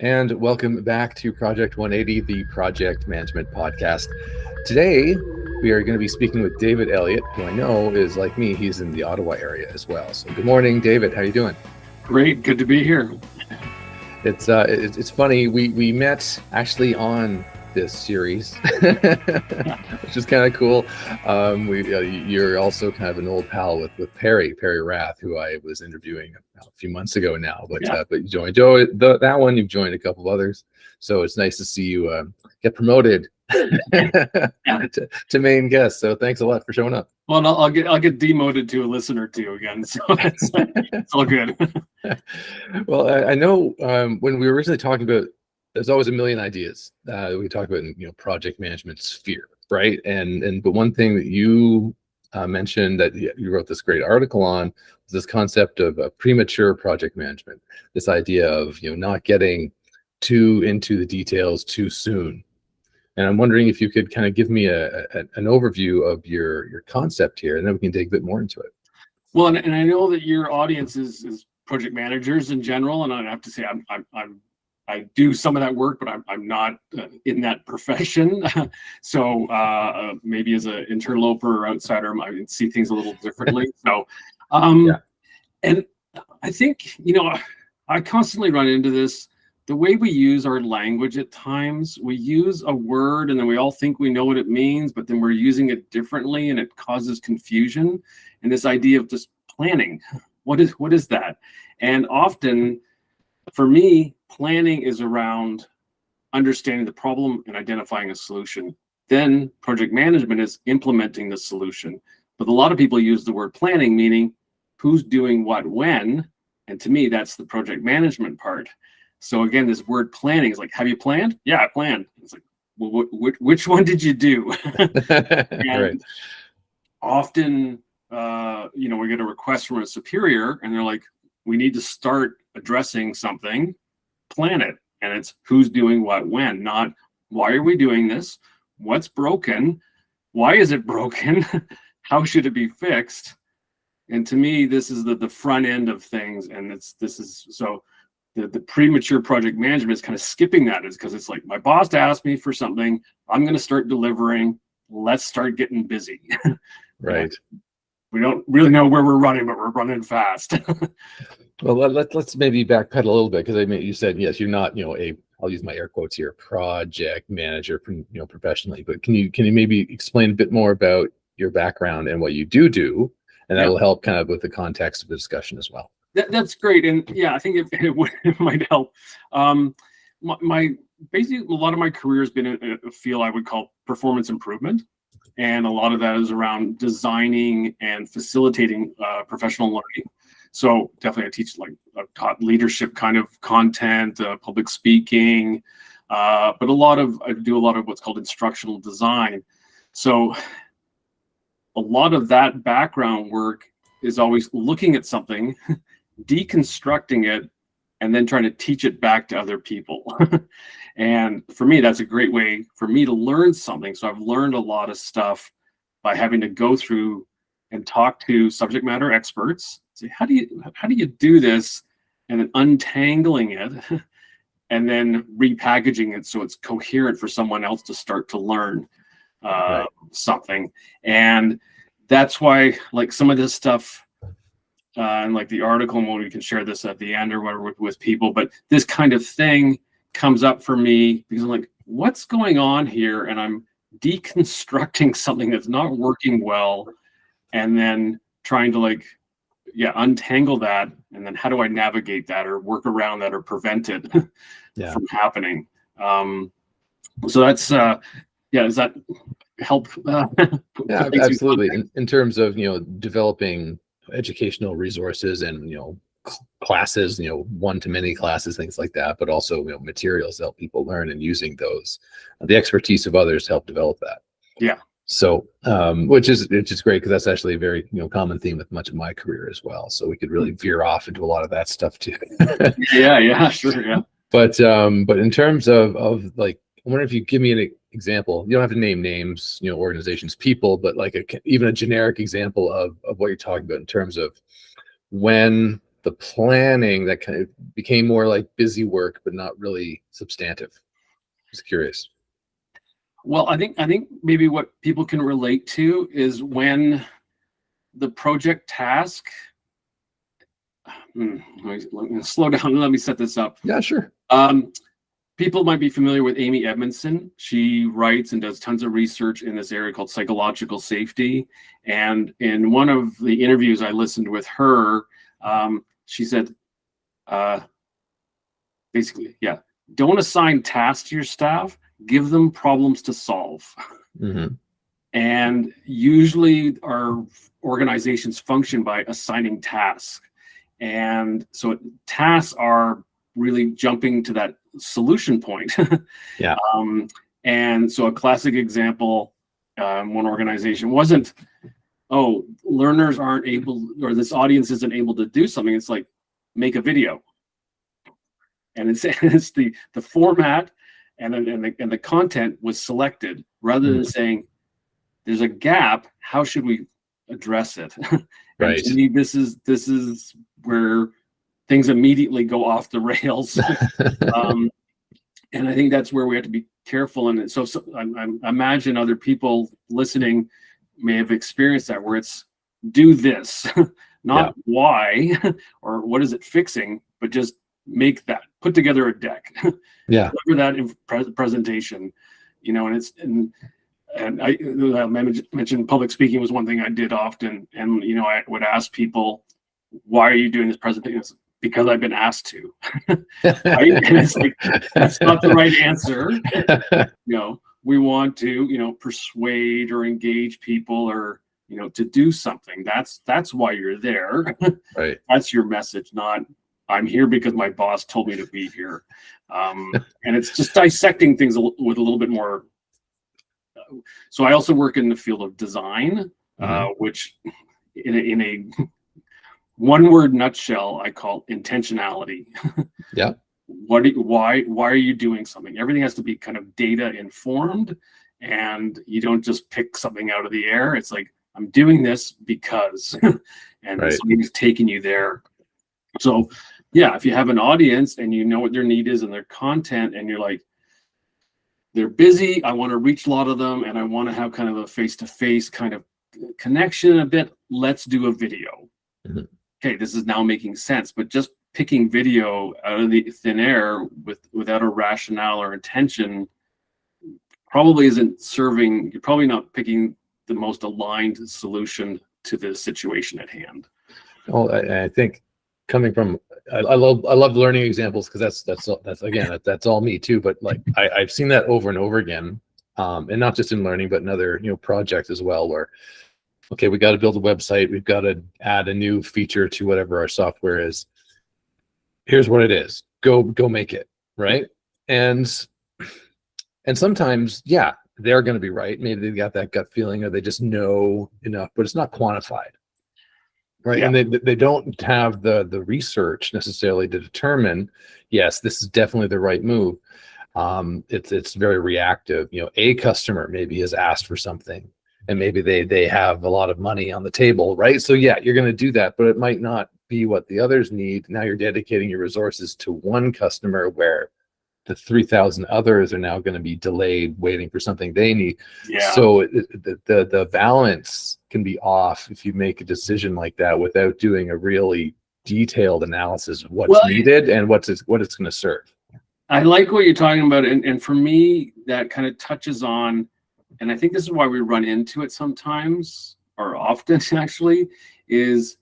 And welcome back to Project 180, the project management podcast. Today, we are going to be speaking with David Elliott, who I know is like me, he's in the Ottawa area as well. So good morning, David. How are you doing? Great. Good to be here. It's funny. We met actually on this series, which is kind of cool. You're also kind of an old pal with Perry Rath, who I was interviewing a few months ago now. But you joined that one. You've joined a couple of others, so it's nice to see you get promoted to main guest. So thanks a lot for showing up. Well, I'll get demoted to a listener too again, so it's all good. Well, I know when we were originally talking about, there's always a million ideas we talk about in project management sphere, right? But one thing that you mentioned that you wrote this great article on was this concept of premature project management. This idea of not getting too into the details too soon. And I'm wondering if you could kind of give me an overview of your concept here, and then we can dig a bit more into it. Well, and I know that your audience is project managers in general, and I have to say I do some of that work, but I'm not in that profession. So maybe as an interloper or outsider, I might see things a little differently. So, and I think I constantly run into this. The way we use our language at times, we use a word and then we all think we know what it means, but then we're using it differently and it causes confusion. And this idea of just planning, what is that? And often for me, planning is around understanding the problem and identifying a solution. Then project management is implementing the solution. But a lot of people use the word planning, meaning who's doing what when. And to me, that's the project management part. So again, this word planning is like, have you planned? Yeah, I planned. It's like, well, which one did you do? Right. Often, we get a request from a superior and they're like, we need to start addressing something, plan it. And it's who's doing what when, not why are we doing this? What's broken? Why is it broken? How should it be fixed? And to me, this is the front end of things. And the premature project management is kind of skipping that, is because it's like, my boss asked me for something, I'm going to start delivering. Let's start getting busy. Right. We don't really know where we're running, but we're running fast. Well, let's maybe backpedal a little bit, because I mean, you said, yes, you're not, I'll use my air quotes here, project manager, professionally, but can you maybe explain a bit more about your background and what you do, and that will help kind of with the context of the discussion as well. That's great, and I think it might help. Basically, a lot of my career has been in a field I would call performance improvement, and a lot of that is around designing and facilitating professional learning. So definitely, I've taught leadership kind of content, public speaking, but I do a lot of what's called instructional design. So a lot of that background work is always looking at something, deconstructing it, and then trying to teach it back to other people. And for me, that's a great way for me to learn something. So I've learned a lot of stuff by having to go through and talk to subject matter experts. Say, how do you do this? And then untangling it and then repackaging it so it's coherent for someone else to start to learn something. And that's why, like, some of this stuff, and like the article, and we can share this at the end or whatever with people, but this kind of thing comes up for me because I'm like, what's going on here? And I'm deconstructing something that's not working well, and then trying to untangle that, and then how do I navigate that or work around that or prevent it from happening? So that's does that help? Yeah, absolutely. In terms of developing educational resources and classes, one-to-many classes, things like that, but also materials to help people learn, and using those, the expertise of others to help develop that. Yeah. So which is great, because that's actually a very common theme with much of my career as well. So we could really veer off into a lot of that stuff too. Sure. But in terms of like, I wonder if you give me an example. You don't have to name names, organizations, people, but like even a generic example of what you're talking about in terms of when the planning that kind of became more like busy work, but not really substantive? Just curious. Well, I think maybe what people can relate to is when the project task. Let me slow down. Let me set this up. Yeah, sure. People might be familiar with Amy Edmondson. She writes and does tons of research in this area called psychological safety. And in one of the interviews I listened with her, she said, basically, yeah, don't assign tasks to your staff, give them problems to solve. Mm-hmm. And usually our organizations function by assigning tasks. And so tasks are really jumping to that solution point. Yeah. And so a classic example, one organization wasn't, oh, learners aren't able, or this audience isn't able to do something. It's like, make a video. And it's the format and the content was selected rather than saying, there's a gap, how should we address it? Right. To me, this is where things immediately go off the rails. And I think that's where we have to be careful. And so I imagine other people listening may have experienced that, where it's do this, not why or what is it fixing, but just make that, put together a deck. Yeah. Deliver that in presentation, and I mentioned public speaking was one thing I did often. And, I would ask people, why are you doing this presentation? Because I've been asked to. Right? And it's like, that's not the right answer. We want to, persuade or engage people or, to do something. That's why you're there. Right. That's your message, not I'm here because my boss told me to be here. And it's just dissecting things with a little bit more. So I also work in the field of design, which in a one-word nutshell, I call intentionality. Yeah. Why are you doing something? Everything has to be kind of data informed, and you don't just pick something out of the air. It's like, I'm doing this because, and something's taking you there. So yeah, if you have an audience and you know what their need is and their content, and you're like, they're busy, I want to reach a lot of them, and I want to have kind of a face-to-face kind of connection a bit, let's do a video. Okay, this is now making sense. But just picking video out of the thin air without a rationale or intention probably isn't serving. You're probably not picking the most aligned solution to the situation at hand. Well, I think coming from, I love learning examples, because that's all me too. But like I've seen that over and over again, and not just in learning, but in other projects as well, where okay, we got to build a website, we've got to add a new feature to whatever our software is. Here's what it is. Go make it, right? And sometimes, yeah, they're going to be right. Maybe they've got that gut feeling, or they just know enough, but it's not quantified, right? Yeah. And they don't have the research necessarily to determine, yes, this is definitely the right move. It's very reactive. A customer maybe has asked for something, and maybe they have a lot of money on the table, right? So yeah, you're going to do that, but it might not be what the others need. Now you're dedicating your resources to one customer, where the 3,000 others are now going to be delayed waiting for something they need. Yeah. So the balance can be off if you make a decision like that without doing a really detailed analysis of what's needed and what it's going to serve. I like what you're talking about. And for me, that kind of touches on, and I think this is why we run into it sometimes, or often actually, is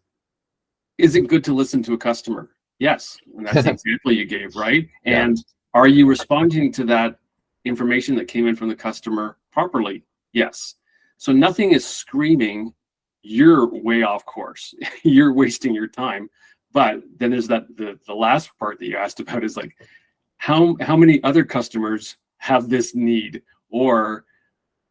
it good to listen to a customer? Yes. And that's the example you gave, right? Yeah. And are you responding to that information that came in from the customer properly? Yes. So nothing is screaming, you're way off course. You're wasting your time. But then there's the last part that you asked about is like, how many other customers have this need? Or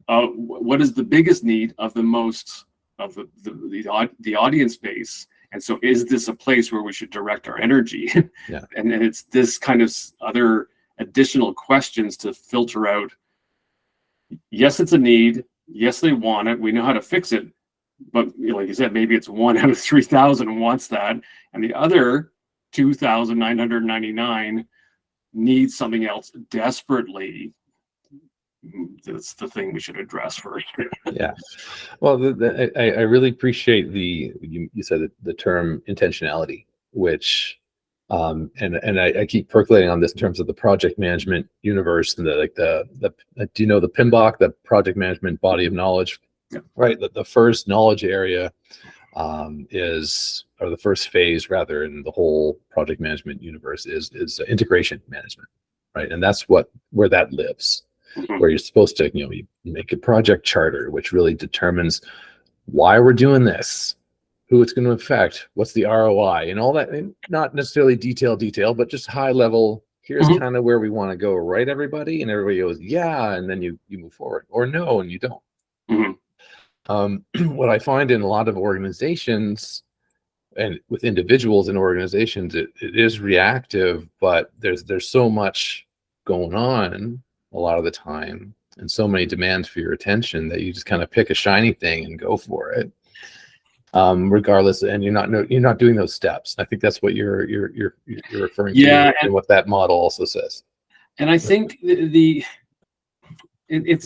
what is the biggest need of the most of the audience base? And so is this a place where we should direct our energy? Yeah. And it's this kind of other additional questions to filter out. Yes, it's a need. Yes, they want it. We know how to fix it. but like you said, maybe it's 1 out of 3,000 wants that, and the other 2,999 needs something else desperately. That's the thing we should address first. Yeah. Well, I really appreciate you said the term intentionality, which and I keep percolating on this in terms of the project management universe and the do you know the PMBOK, the project management body of knowledge? Yeah. Right. The first knowledge area or the first phase rather in the whole project management universe is integration management, right? And that's where that lives. Where you're supposed to, you make a project charter, which really determines why we're doing this, who it's going to affect, what's the ROI, and all that. And not necessarily detail, but just high level. Here's kind of where we want to go, right, everybody? And everybody goes, yeah, and then you move forward, or no, and you don't. What I find in a lot of organizations and with individuals in organizations, it is reactive, but there's so much going on a lot of the time and so many demands for your attention that you just kind of pick a shiny thing and go for it, regardless. And you're not doing those steps. I think that's what you're referring to, and what that model also says. And I think it's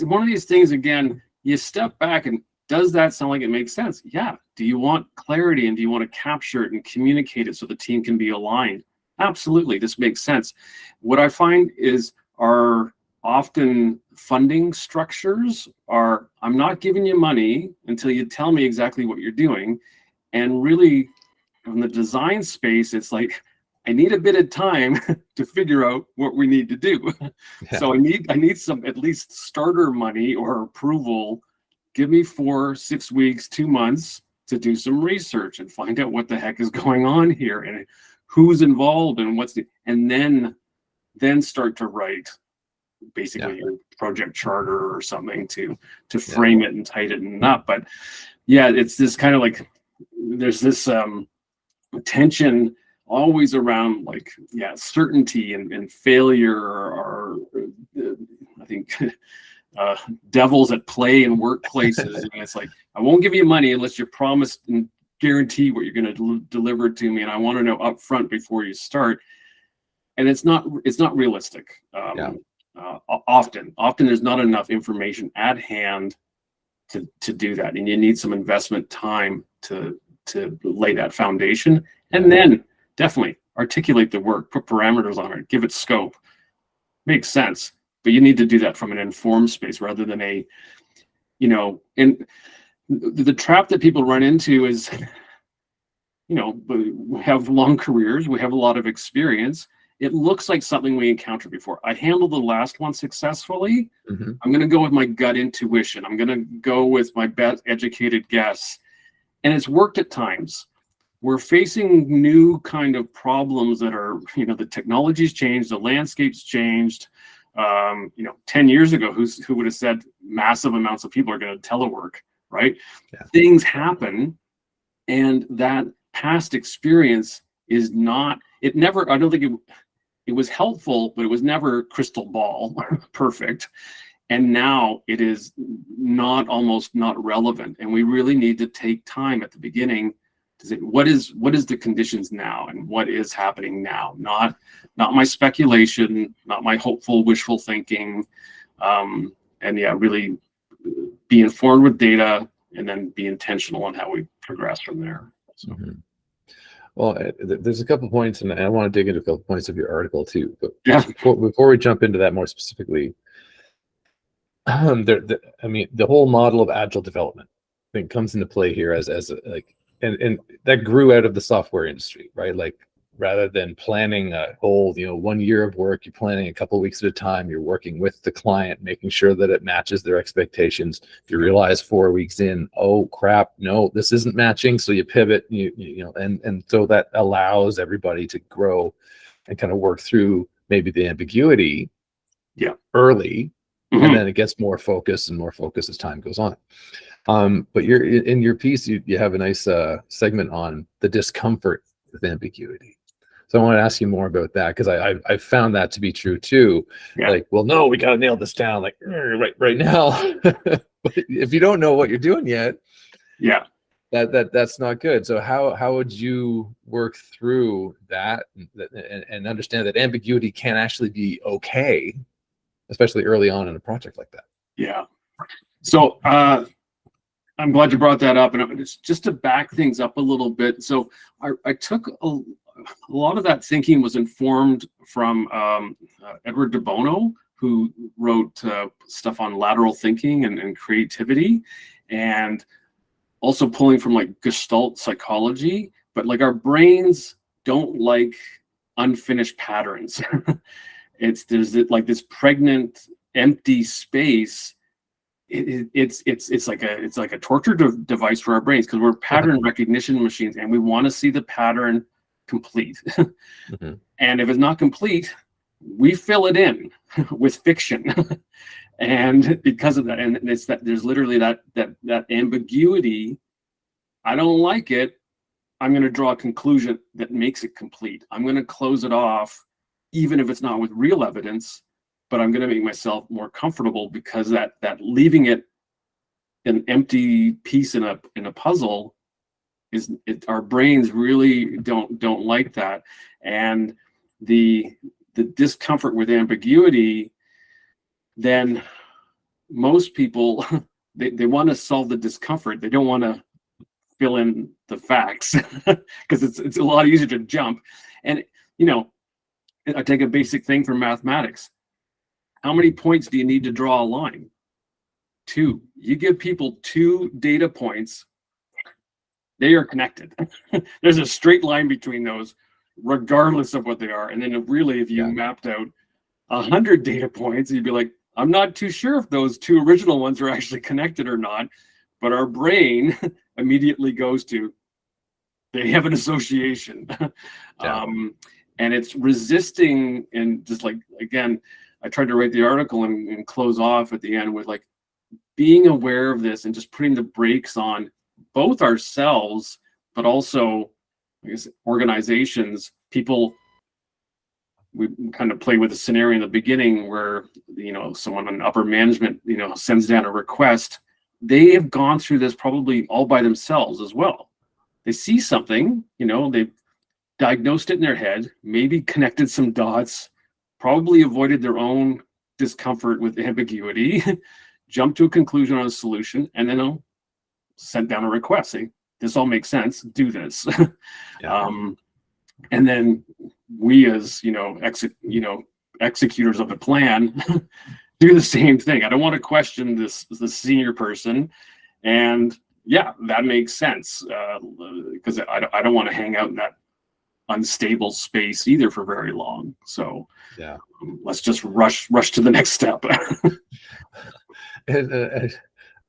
one of these things, again, you step back and does that sound like it makes sense? Yeah. Do you want clarity, and do you want to capture it and communicate it so the team can be aligned? Absolutely. This makes sense. What I find is our often funding structures are, I'm not giving you money until you tell me exactly what you're doing. And really, in the design space, it's like, I need a bit of time to figure out what we need to do. Yeah. So I need some at least starter money or approval. Give me 4, 6 weeks, 2 months to do some research and find out what the heck is going on here and who's involved and and then start to write basically your project charter or something to frame it and tighten it up. But yeah, it's this kind of like, there's this tension always around certainty and failure are I think devils at play in workplaces. And it's like, I won't give you money unless you promise and guarantee what you're going to deliver to me, and I want to know up front before you start. And it's not realistic. Often there's not enough information at hand to do that, and you need some investment time to lay that foundation, and then definitely articulate the work, put parameters on it, give it scope. Makes sense, but you need to do that from an informed space rather than and the trap that people run into is, we have long careers, we have a lot of experience. It looks like something we encountered before. I handled the last one successfully. I'm going to go with my gut intuition. I'm going to go with my best educated guess. And it's worked at times. We're facing new kind of problems that are, the technology's changed, the landscape's changed. 10 years ago, who would have said massive amounts of people are going to telework, right? Yeah. Things happen, and that past experience is not, I don't think it was helpful, but it was never crystal ball perfect. And now it is almost not relevant. And we really need to take time at the beginning to say, what is the conditions now and what is happening now? Not my speculation, not my hopeful, wishful thinking. Really be informed with data and then be intentional on how we progress from there. So. Well, there's a couple points, and I want to dig into a couple points of your article too. But before we jump into that more specifically, the whole model of agile development I think comes into play here as and that grew out of the software industry, right? Like, rather than planning a whole 1 year of work, you're planning a couple of weeks at a time. You're working with the client, making sure that it matches their expectations. You realize 4 weeks in, oh crap, no, this isn't matching. So you pivot, and so that allows everybody to grow and kind of work through maybe the ambiguity early, and then it gets more focus as time goes on. But you're in your piece, you have a nice segment on the discomfort with ambiguity. So I want to ask you more about that, because I found that to be true too. Yeah. Like, well, no, we got to nail this down, like right now. But if you don't know what you're doing yet, that's not good. So how would you work through that and understand that ambiguity can actually be okay, especially early on in a project like that? Yeah. So I'm glad you brought that up, and it's just to back things up a little bit. So I took a lot of that thinking was informed from Edward de Bono, who wrote stuff on lateral thinking and creativity, and also pulling from like Gestalt psychology. But like our brains don't like unfinished patterns. There's like this pregnant, empty space. It's like a torture device for our brains, because we're pattern recognition machines, and we want to see the pattern complete. Mm-hmm. And if it's not complete, we fill it in with fiction. And because of that, and it's that there's literally that ambiguity. I don't like it. I'm going to draw a conclusion that makes it complete. I'm going to close it off, even if it's not with real evidence. But I'm going to make myself more comfortable, because that leaving it an empty piece in a puzzle our brains really don't like that. And the discomfort with ambiguity, then most people they want to solve the discomfort. They don't want to fill in the facts, because it's a lot easier to jump. And I take a basic thing from mathematics. How many points do you need to draw a line? 2. You give people 2 data points, they are connected. There's a straight line between those, regardless of what they are. And then really, if you mapped out 100 data points, you'd be like, I'm not too sure if those 2 original ones are actually connected or not. But our brain immediately goes to, they have an association. And it's resisting, and just like, again, I tried to write the article and close off at the end with like being aware of this and just putting the brakes on both ourselves, but also, I guess, organizations. People, we kind of play with a scenario in the beginning where, someone in upper management, sends down a request. They have gone through this probably all by themselves as well. They see something, they've diagnosed it in their head, maybe connected some dots, probably avoided their own discomfort with ambiguity, jumped to a conclusion on a solution, and then sent down a request saying, this all makes sense, do this. And then we, as executors of the plan, do the same thing. I don't want to question the senior person, and that makes sense, because I don't want to hang out in that unstable space either for very long. So let's just rush to the next step. And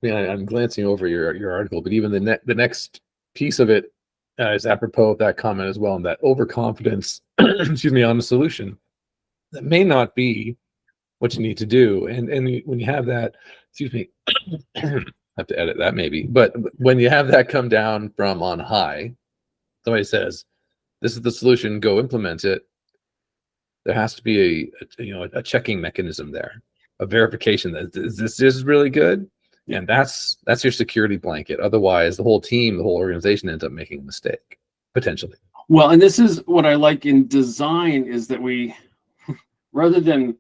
I'm glancing over your article, but even the next piece of it is apropos of that comment as well, and that overconfidence, excuse me, on the solution that may not be what you need to do. And when you have that, excuse me, I have to edit that maybe, but when you have that come down from on high, somebody says, this is the solution, go implement it. There has to be a checking mechanism there, a verification that this is really good. And that's your security blanket. Otherwise, the whole team, the whole organization ends up making a mistake, potentially. Well, and this is what I like in design, is that we, rather than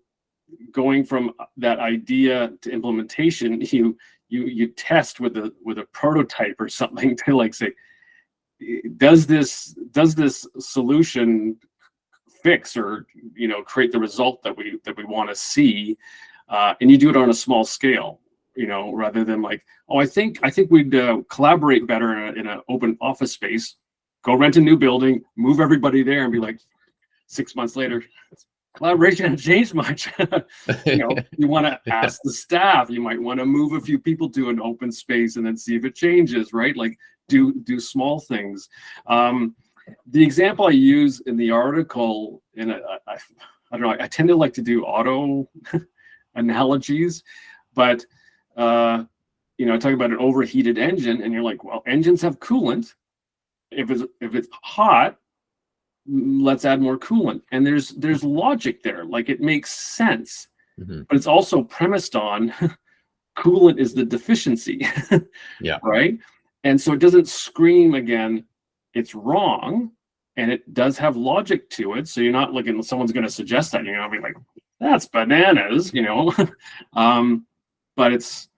going from that idea to implementation, you test with a prototype or something to like say, does this solution fix or create the result that we want to see, and you do it on a small scale, rather than like, I think we'd collaborate better in an open office space. Go rent a new building, move everybody there, and be like, 6 months later, collaboration hasn't changed much. You want to ask the staff. You might want to move a few people to an open space and then see if it changes, right? Like do small things. The example I use in the article, and I don't know, I tend to like to do auto analogies, but I talk about an overheated engine, and you're like, well, engines have coolant. If it's hot, let's add more coolant. And there's logic there, like it makes sense. But it's also premised on coolant is the deficiency. Right? And so it doesn't scream again, it's wrong, and it does have logic to it. So you're not looking, someone's going to suggest that, you're going to be like, that's bananas, but it's,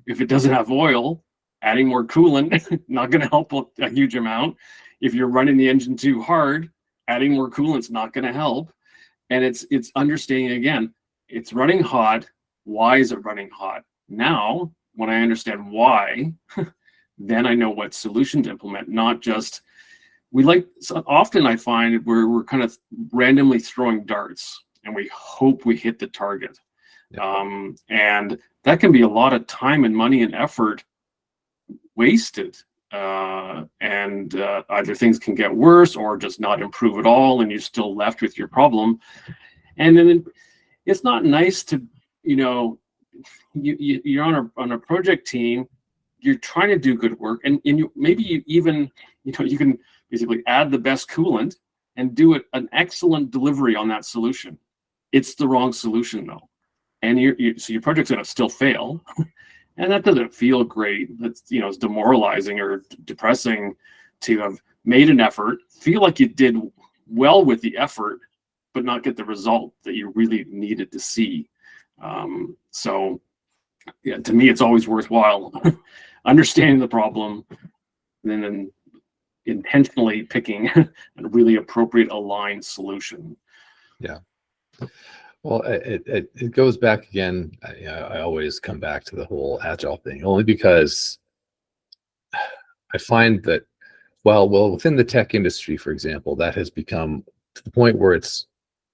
if it doesn't have oil, adding more coolant, not going to help a huge amount. If you're running the engine too hard, adding more coolant's not going to help. And it's understanding, again, it's running hot. Why is it running hot? Now, when I understand why, then I know what solution to implement, not just, so often I find we're kind of randomly throwing darts and we hope we hit the target. Yeah. And that can be a lot of time and money and effort wasted. And either things can get worse or just not improve at all, and you're still left with your problem. And then it's not nice to, you're on a project team, you're trying to do good work, and maybe you even, you can basically add the best coolant and do an excellent delivery on that solution. It's the wrong solution though, and so your project's going to still fail. And that doesn't feel great. That's, it's demoralizing or depressing to have made an effort, feel like you did well with the effort, but not get the result that you really needed to see. So yeah, to me, it's always worthwhile understanding the problem and then intentionally picking a really appropriate aligned solution. Yeah. Well, it goes back again. I always come back to the whole agile thing, only because I find that, well, within the tech industry, for example, that has become to the point where it's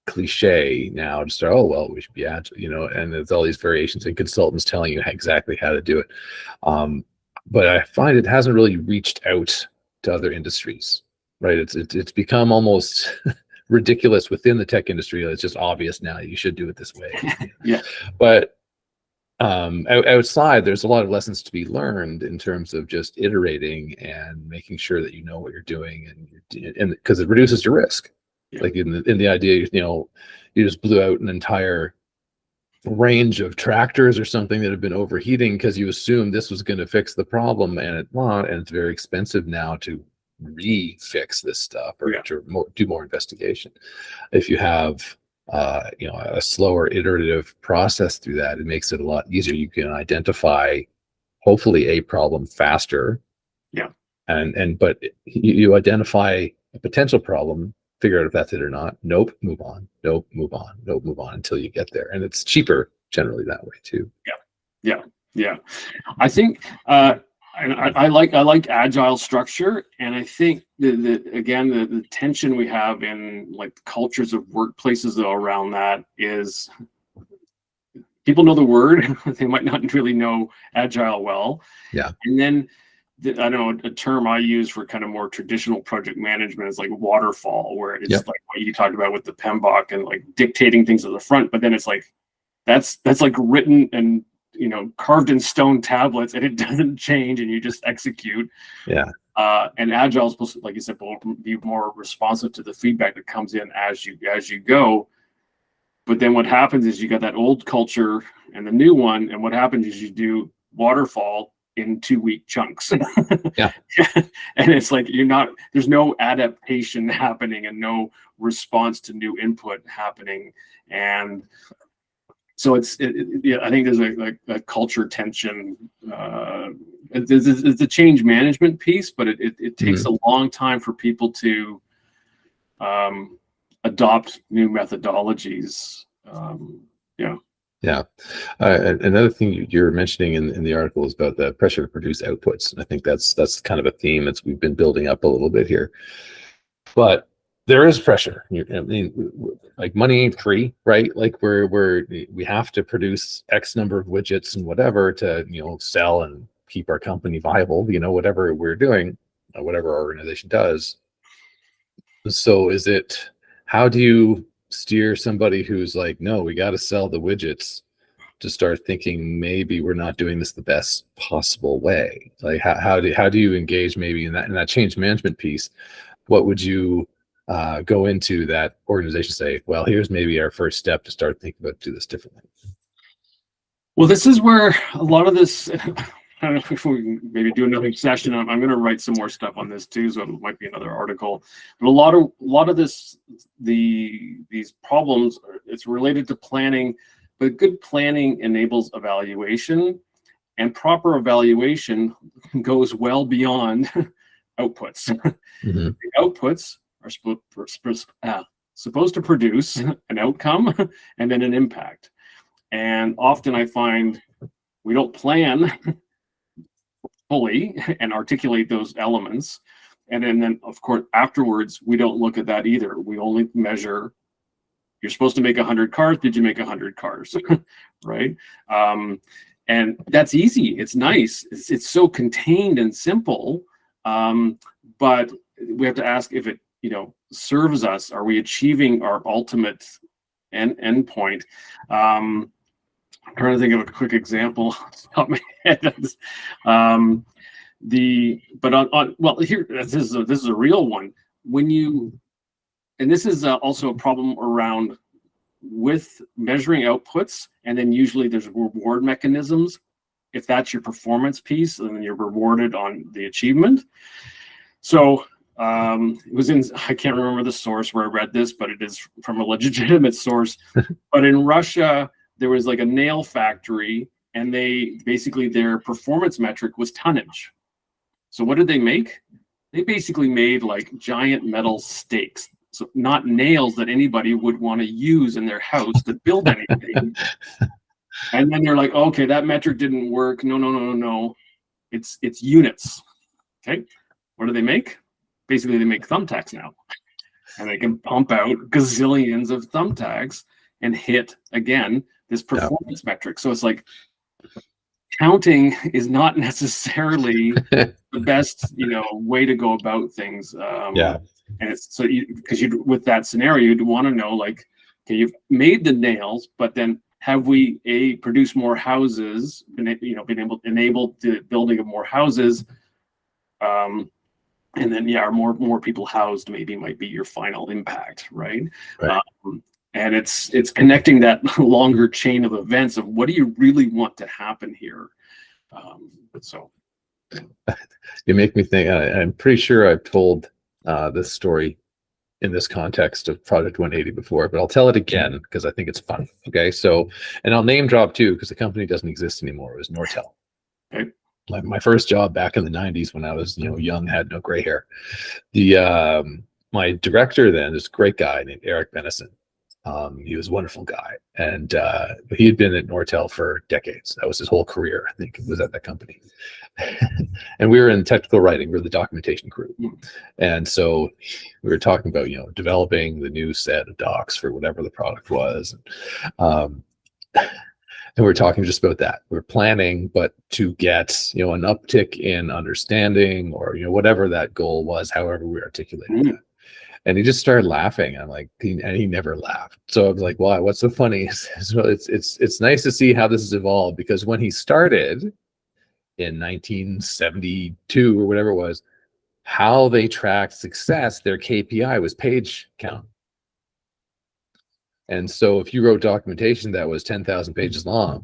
cliche now to start, oh, well, we should be agile, and there's all these variations and consultants telling you exactly how to do it. But I find it hasn't really reached out to other industries, right? It's become almost ridiculous within the tech industry. It's just obvious now you should do it this way. Yeah. But outside, there's a lot of lessons to be learned in terms of just iterating and making sure that you know what you're doing, and because it reduces your risk. Yeah. Like in the idea, you just blew out an entire range of tractors or something that have been overheating because you assumed this was going to fix the problem, and it won't, and it's very expensive now to refix this stuff or to do more investigation. If you have a slower iterative process through that, it makes it a lot easier. You can identify hopefully a problem faster. Yeah. But you identify a potential problem, figure out if that's it or not. Nope, move on. Nope, move on. Nope, move on until you get there. And it's cheaper generally that way too. Yeah. I think I like agile structure, and I think the tension we have in like cultures of workplaces though around that is people know the word, they might not really know agile well. Yeah. And then I don't know, a term I use for kind of more traditional project management is like waterfall, where it's like what you talked about with the PMBOK and like dictating things at the front, but then it's like that's like written and carved in stone tablets, and it doesn't change, and you just execute. Yeah. And agile is supposed to, like you said, be more responsive to the feedback that comes in as you go. But then what happens is you got that old culture and the new one, and what happens is you do waterfall in 2-week chunks. Yeah. And it's like there's no adaptation happening and no response to new input happening. And so I think there's a culture tension. It's a change management piece, but it takes a long time for people to adopt new methodologies. Yeah. Another thing you're mentioning in the article is about the pressure to produce outputs. And I think that's kind of a theme that we've been building up a little bit here. But there is pressure. I mean, like money ain't free, right? Like we have to produce X number of widgets and whatever to sell and keep our company viable. Whatever we're doing, whatever our organization does. So how do you steer somebody who's like, no, we got to sell the widgets, to start thinking maybe we're not doing this the best possible way? Like how do you engage maybe in that change management piece? What would you go into that organization, say, well, here's maybe our first step to start thinking about do this differently? Well, this is where a lot of this I don't know if we can maybe do another session. I'm going to write some more stuff on this too, so it might be another article. But a lot of these problems, it's related to planning, but good planning enables evaluation, and proper evaluation goes well beyond outputs. Mm-hmm. The outputs are supposed to produce an outcome and then an impact. And often I find we don't plan fully and articulate those elements. And then of course, afterwards, we don't look at that either. We only measure, you're supposed to make 100 cars. Did you make 100 cars? Right? And that's easy. It's nice. It's so contained and simple. But we have to ask if it, serves us. Are we achieving our ultimate end point? I'm trying to think of a quick example off the top of my head. Here, this is a real one. And this is also a problem around with measuring outputs, and then usually there's reward mechanisms. If that's your performance piece, then you're rewarded on the achievement. So it was I can't remember the source where I read this, but it is from a legitimate source. But in Russia, there was like a nail factory, and their performance metric was tonnage. So what did they make? They basically made like giant metal stakes. So not nails that anybody would want to use in their house to build anything. And then they're like, okay, that metric didn't work. No. It's units. Okay. What do they make? Basically, they make thumbtacks now. And they can pump out gazillions of thumbtacks and hit, again, this performance metric. So it's like counting is not necessarily the best, way to go about things. And it's so because with that scenario, you'd want to know, like, okay, you've made the nails, but then have we produced more houses, been able to enable the building of more houses, and then are more people housed maybe might be your final impact, right? And it's connecting that longer chain of events of what do you really want to happen here. So you make me think. I'm pretty sure I've told this story in this context of Project 180 before, but I'll tell it again because I think it's fun. Okay, so, and I'll name drop too because the company doesn't exist anymore. It was Nortel. Okay. My first job back in the 90s when I was young, had no gray hair. My director then, this great guy named Eric Benison. He was a wonderful guy, and he had been at Nortel for decades. That was his whole career, I think, was at that company. And we were in technical writing. We were the documentation crew, and so we were talking about developing the new set of docs for whatever the product was, and we're talking just about that. We're planning, but to get an uptick in understanding or whatever that goal was, however we articulated that. And he just started laughing. I'm like, and he never laughed. So I was like, "Why? What's so funny?" So it's nice to see how this has evolved, because when he started in 1972 or whatever it was, how they tracked success, their KPI was page count. And so if you wrote documentation that was 10,000 pages long,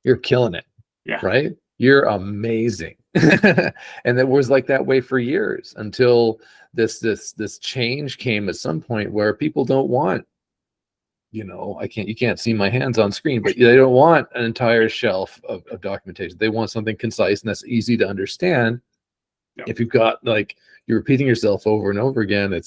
you're killing it. Yeah. Right? You're amazing. And it was like that way for years until this change came at some point where people don't want, you can't see my hands on screen, but they don't want an entire shelf of documentation. They want something concise and that's easy to understand. Yeah. If you've got you're repeating yourself over and over again,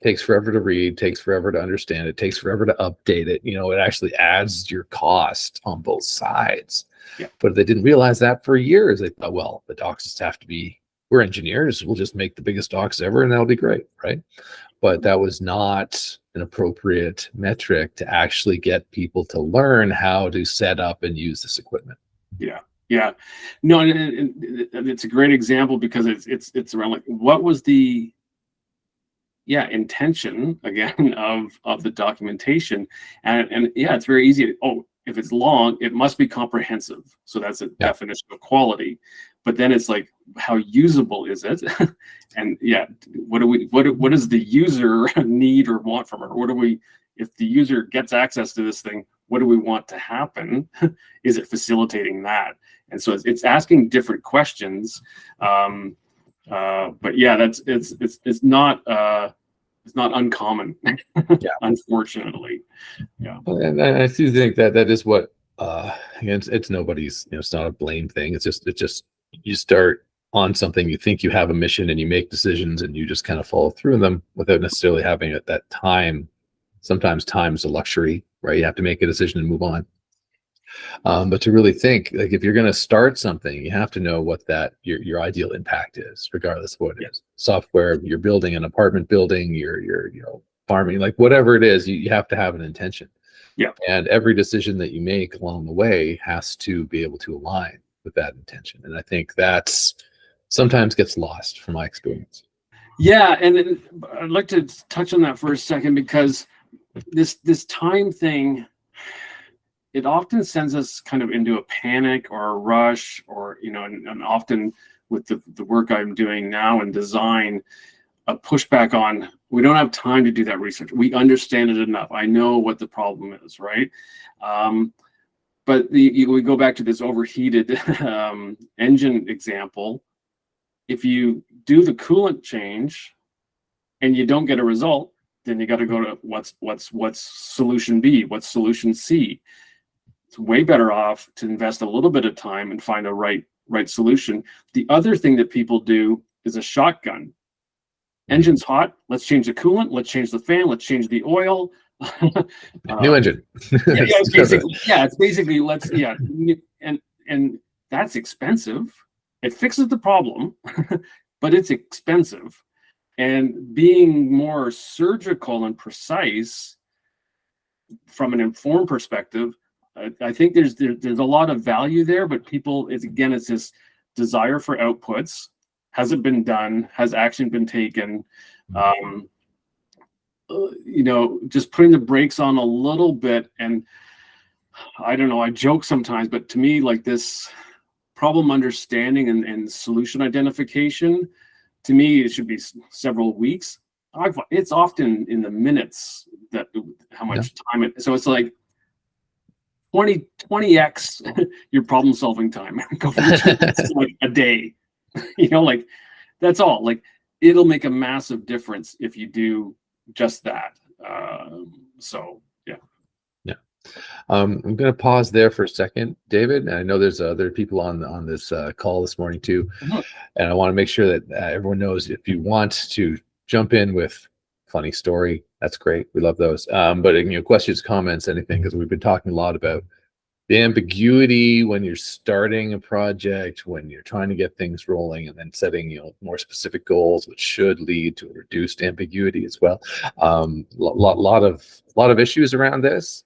takes forever to read, takes forever to understand, it takes forever to update it. It actually adds to your cost on both sides. Yeah. But they didn't realize that for years. They thought, well, the docs just have to be, we're engineers, we'll just make the biggest docs ever and that'll be great, right? But that was not an appropriate metric to actually get people to learn how to set up and use this equipment. Yeah. No, and it's a great example because it's around what was the intention again of the documentation, and it's very easy. If it's long, it must be comprehensive. So that's a definition of quality. But then it's like, how usable is it? And what does the user need or want from it? If the user gets access to this thing, what do we want to happen? Is it facilitating that? And so it's asking different questions. But yeah, it's not uncommon, Yeah. unfortunately. Yeah. And I do think that that is what again, it's nobody's, it's not a blame thing. It's just you start on something, you think you have a mission, and you make decisions, and you just kind of follow through them without necessarily having at that time. Sometimes time is a luxury, right? You have to make a decision and move on. But to really think, like, if you're going to start something, you have to know what that your ideal impact is, regardless of what it is. Software, you're building an apartment building, you're farming, like whatever it is, you have to have an intention. Yeah. And every decision that you make along the way has to be able to align with that intention. And I think that's sometimes gets lost from my experience. Yeah, and then I'd like to touch on that for a second, because this time thing, it often sends us kind of into a panic or a rush, or and often with the work I'm doing now in design, a pushback on, we don't have time to do that research. We understand it enough. I know what the problem is, right? But we go back to this overheated engine example. If you do the coolant change and you don't get a result, then you got to go to what's solution B, what's solution C. It's way better off to invest a little bit of time and find a right solution. The other thing that people do is a shotgun. Engine's hot, let's change the coolant, let's change the fan, let's change the oil. New engine. It's basically and that's expensive. It fixes the problem, but it's expensive. And being more surgical and precise from an informed perspective, I think there's a lot of value there, but people, it's this desire for outputs. Has it been done? Has action been taken? Just putting the brakes on a little bit. And I don't know, I joke sometimes, but to me, like, this problem understanding and solution identification, to me, it should be several weeks. It's often in the minutes that how much time it. So it's like 20x your problem solving time. Go from like a day. Like, that's all. Like, it'll make a massive difference if you do just that. So yeah. I'm going to pause there for a second, David. And I know there's other people on this call this morning too, and I want to make sure that everyone knows, if you want to jump in with funny story, that's great. We love those. But questions, comments, anything, because we've been talking a lot about the ambiguity when you're starting a project, when you're trying to get things rolling, and then setting more specific goals, which should lead to a reduced ambiguity as well. Lot of issues around this,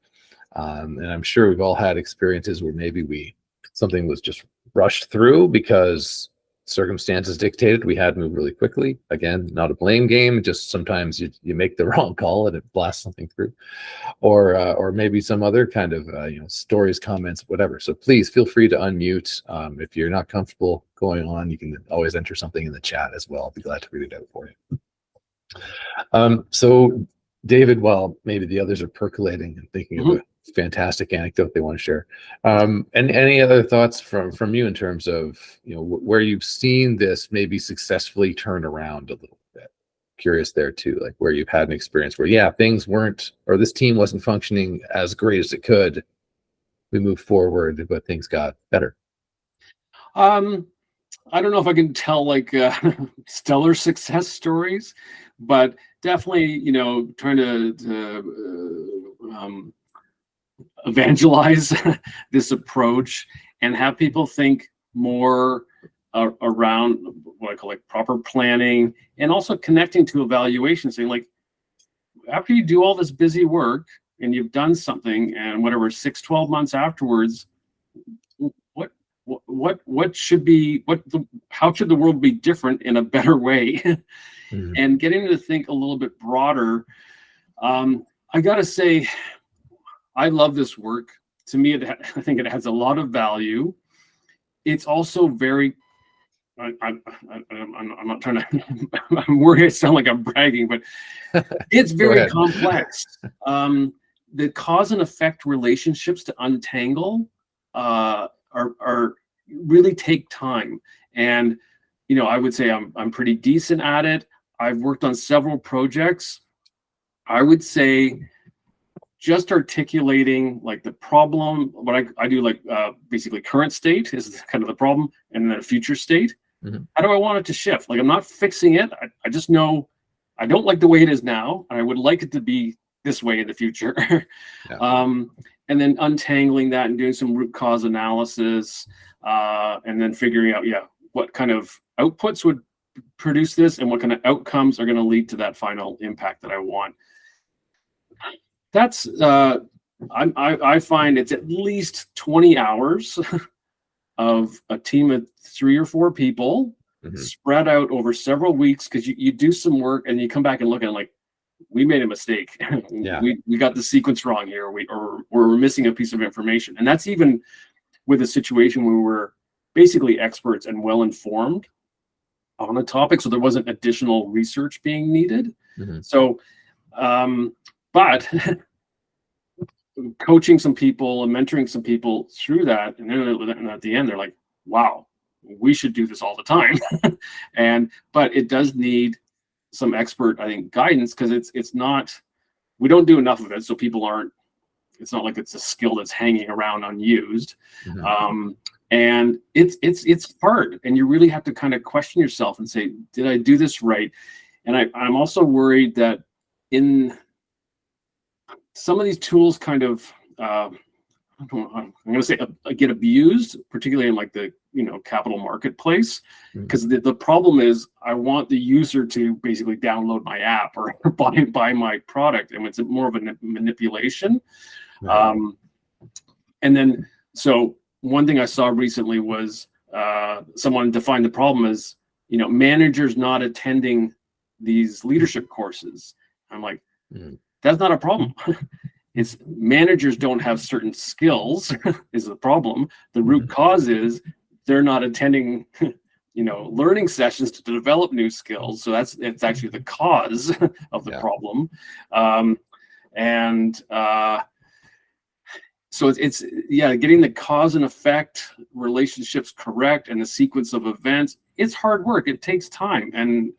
and I'm sure we've all had experiences where maybe something was just rushed through because circumstances dictated we had to move really quickly. Again, not a blame game, just sometimes you make the wrong call and it blasts something through, or maybe some other kind of stories, comments, whatever. So please feel free to unmute. If you're not comfortable going on, you can always enter something in the chat as well. I'll be glad to read it out for you. So David, while maybe the others are percolating and thinking of a fantastic anecdote they want to share, and any other thoughts from you in terms of where you've seen this maybe successfully turn around a little bit? Curious there too, like where you've had an experience where things weren't, or this team wasn't functioning as great as it could. We moved forward, but things got better. I don't know if I can tell like stellar success stories, but definitely, trying to evangelize this approach and have people think more around what I call like proper planning, and also connecting to evaluation, saying like, after you do all this busy work and you've done something, and whatever 6-12 months afterwards, what should be, how should the world be different in a better way? And getting to think a little bit broader. I gotta say, I love this work. To me, I think it has a lot of value. It's also very, I'm not trying to, I'm worried I sound like I'm bragging, but it's very complex. the cause and effect relationships to untangle are really take time. And I would say I'm pretty decent at it. I've worked on several projects. I would say just articulating like the problem, what I do, like basically current state is kind of the problem, and then a future state. Mm-hmm. How do I want it to shift? Like, I'm not fixing it. I just know I don't like the way it is now, and I would like it to be this way in the future. Yeah. And then untangling that and doing some root cause analysis, and then figuring out, what kind of outputs would produce this and what kind of outcomes are going to lead to that final impact that I want. That's I find it's at least 20 hours of a team of 3 or 4 people spread out over several weeks, because you do some work and you come back and look at it like, we made a mistake. Yeah. we got the sequence wrong here, or we're missing a piece of information. And that's even with a situation where we're basically experts and well informed on a topic, so there wasn't additional research being needed. So but coaching some people and mentoring some people through that, and then at the end they're like, wow, we should do this all the time. But it does need some expert, I think, guidance, because it's not, we don't do enough of it, so people aren't, it's not like it's a skill that's hanging around unused. And it's hard, and you really have to kind of question yourself and say, did I do this right? And I'm also worried that in some of these tools kind of I'm going to say get abused, particularly in like the capital marketplace, because the problem is I want the user to basically download my app or buy my product, and it's more of a manipulation. And then so one thing I saw recently was someone defined the problem as managers not attending these leadership courses. I'm like, that's not a problem. It's managers don't have certain skills is the problem. The root cause is they're not attending learning sessions to develop new skills. So it's actually the cause of the problem. So it's getting the cause and effect relationships correct and the sequence of events. It's hard work. It takes time, and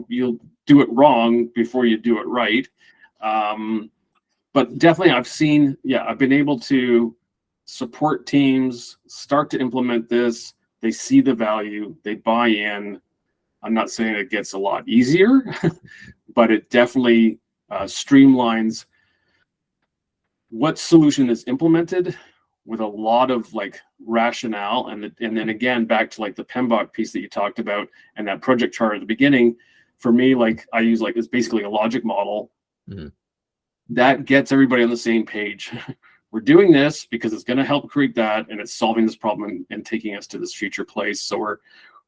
you'll do it wrong before you do it right. But definitely I've been able to support teams start to implement this. They see the value, they buy in. I'm not saying it gets a lot easier, but it definitely streamlines what solution is implemented with a lot of like rationale. And then again, back to like the PMBOK piece that you talked about and that project chart at the beginning, for me, like I use it's basically a logic model that gets everybody on the same page. We're doing this because it's going to help create that, and it's solving this problem and taking us to this future place. So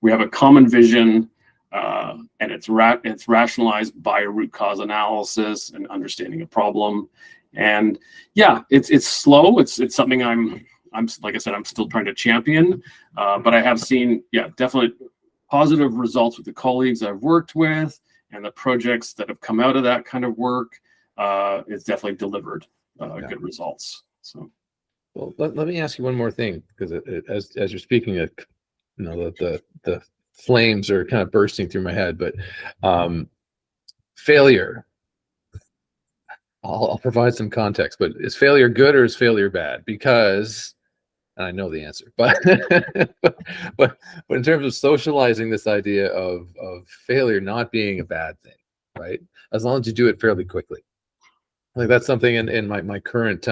we have a common vision, and it's rationalized by a root cause analysis and understanding a problem. And it's slow. It's something I'm like I said, I'm still trying to champion, but I have seen definitely positive results with the colleagues I've worked with and the projects that have come out of that kind of work. It's definitely delivered good results. So, well, let me ask you one more thing, because as you're speaking, the flames are kind of bursting through my head. But failure, I'll provide some context. But is failure good or is failure bad? Because, and I know the answer, but but in terms of socializing this idea of failure not being a bad thing, right? As long as you do it fairly quickly. Like that's something in my current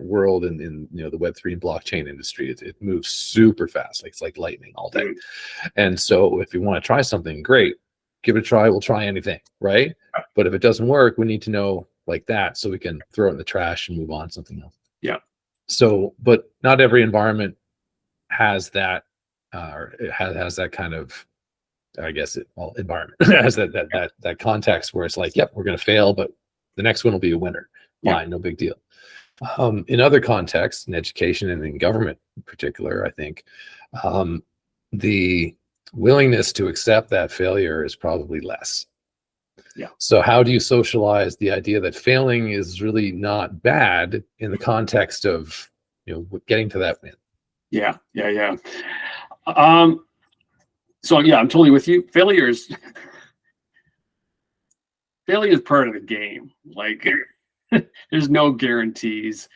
world in the Web3 and blockchain industry. It moves super fast. It's like lightning all day. And so if you want to try something, great, give it a try. We'll try anything, right? But if it doesn't work, we need to know like that so we can throw it in the trash and move on to something else. Yeah. So, but not every environment has that, or it has that kind of, I guess, environment has that context where it's like, yep, we're going to fail, but the next one will be a winner. Fine, no big deal. In other contexts, in education and in government in particular, I think the willingness to accept that failure is probably less. Yeah. So how do you socialize the idea that failing is really not bad in the context of, getting to that win? Yeah. So yeah, I'm totally with you. Failure is part of the game. Like, there's no guarantees.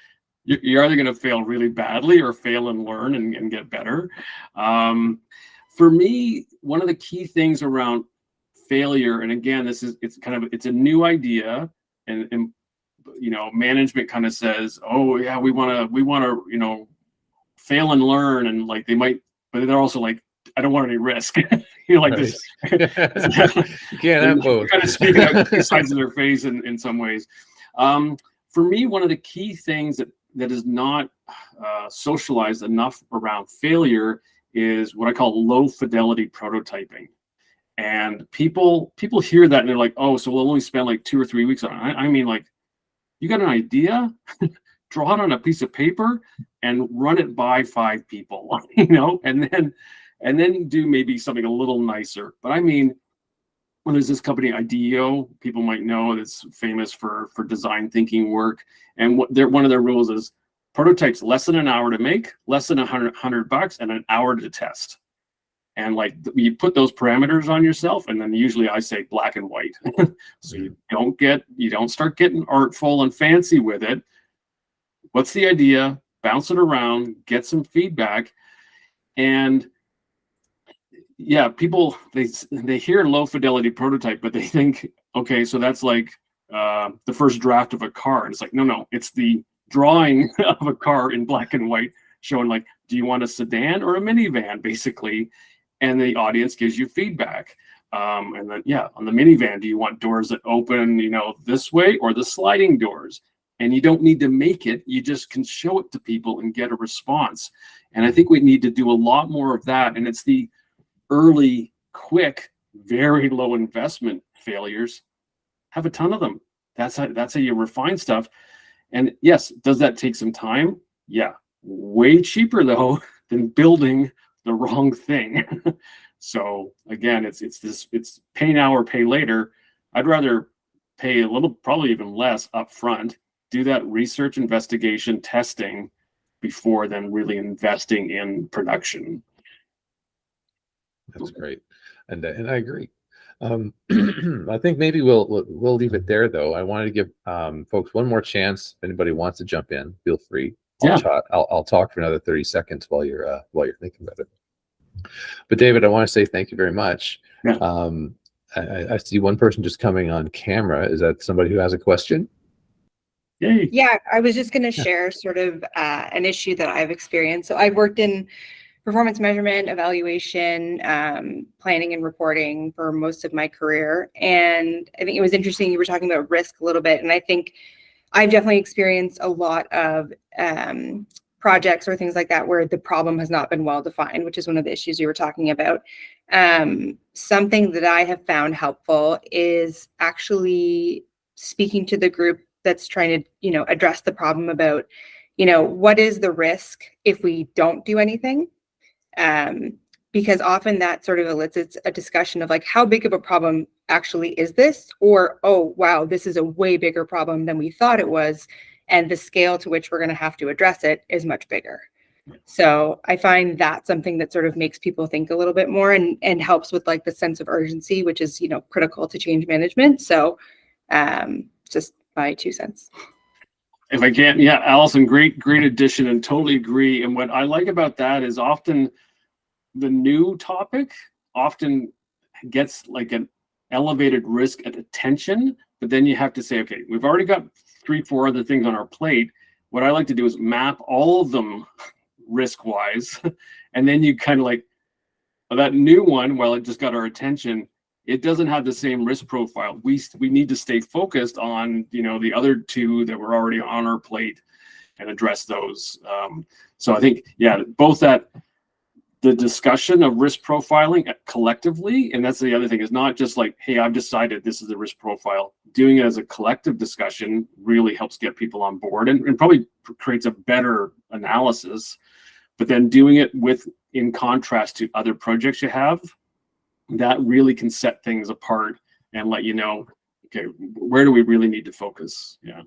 You're either going to fail really badly or fail and learn and get better. For me, one of the key things around failure, and again, it's a new idea, and management kind of says, oh yeah, we want to fail and learn, and like but they're also like, I don't want any risk. Like Right. this. You can't have both. Kind of speaking out two sides of their face in some ways. For me, one of the key things that is not socialized enough around failure is what I call low fidelity prototyping. And people hear that and they're like, oh, so we'll only spend like 2 or 3 weeks on it. I mean, like, you got an idea, draw it on a piece of paper and run it by 5 people, and then do maybe something a little nicer. But I mean, when there's this company IDEO, people might know, that's famous for design thinking work, and one of their rules is prototypes less than an hour to make, less than $100, and an hour to test. And like, you put those parameters on yourself, and then usually I say black and white. So you don't start getting artful and fancy with it. What's the idea? Bounce it around, get some feedback. And yeah, people, they hear low fidelity prototype, but they think, okay, so that's like the first draft of a car. And it's like, no, it's the drawing of a car in black and white, showing like, do you want a sedan or a minivan, basically? And the audience gives you feedback. And then, yeah, on the minivan, do you want doors that open, this way, or the sliding doors? And you don't need to make it. You just can show it to people and get a response. And I think we need to do a lot more of that. And it's the early, quick, very low investment failures. Have a ton of them. That's how you refine stuff. And yes, does that take some time? Yeah. Way cheaper, though, than building the wrong thing. So again, it's pay now or pay later. I'd rather pay a little, probably even less up front, do that research, investigation, testing before then really investing in production. That's great, and I agree. I think maybe we'll leave it there, though. I wanted to give folks one more chance. If anybody wants to jump in, feel free. I'll talk for another 30 seconds while you're thinking about it. But David, I want to say thank you very much. Yeah. I see one person just coming on camera. Is that somebody who has a question? Yay. Yeah, I was just going to share sort of an issue that I've experienced. So I've worked in performance measurement, evaluation, planning and reporting for most of my career. And I think it was interesting, you were talking about risk a little bit. And I think I've definitely experienced a lot of projects or things like that where the problem has not been well defined, which is one of the issues you were talking about. Something that I have found helpful is actually speaking to the group that's trying to, address the problem about, what is the risk if we don't do anything? Because often that sort of elicits a discussion of like, how big of a problem actually is this? Or, oh, wow, this is a way bigger problem than we thought it was. And the scale to which we're going to have to address it is much bigger. So I find that something that sort of makes people think a little bit more and helps with like the sense of urgency, which is, critical to change management. So just my 2 cents. If I can, yeah, Allison, great addition, and totally agree. And what I like about that is often the new topic often gets like an elevated risk at attention, but then you have to say, okay, we've already got 3-4 other things on our plate. What I like to do is map all of them risk-wise, and then you kind of like, that new one, while it just got our attention, it doesn't have the same risk profile. We need to stay focused on, the other 2 that were already on our plate and address those. So I think, yeah, both that the discussion of risk profiling collectively, and that's the other thing, is not just like, hey, I've decided this is the risk profile. Doing it as a collective discussion really helps get people on board and probably creates a better analysis. But then doing it in contrast to other projects you have, that really can set things apart and let you know, okay, where do we really need to focus? Yeah.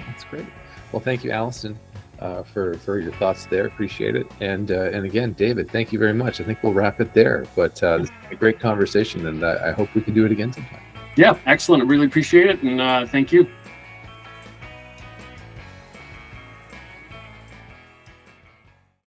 That's great. Well, thank you, Allison, for your thoughts there. Appreciate it. And again, David, thank you very much. I think we'll wrap it there. But this is a great conversation, and I hope we can do it again sometime. Yeah, excellent. I really appreciate it, and thank you.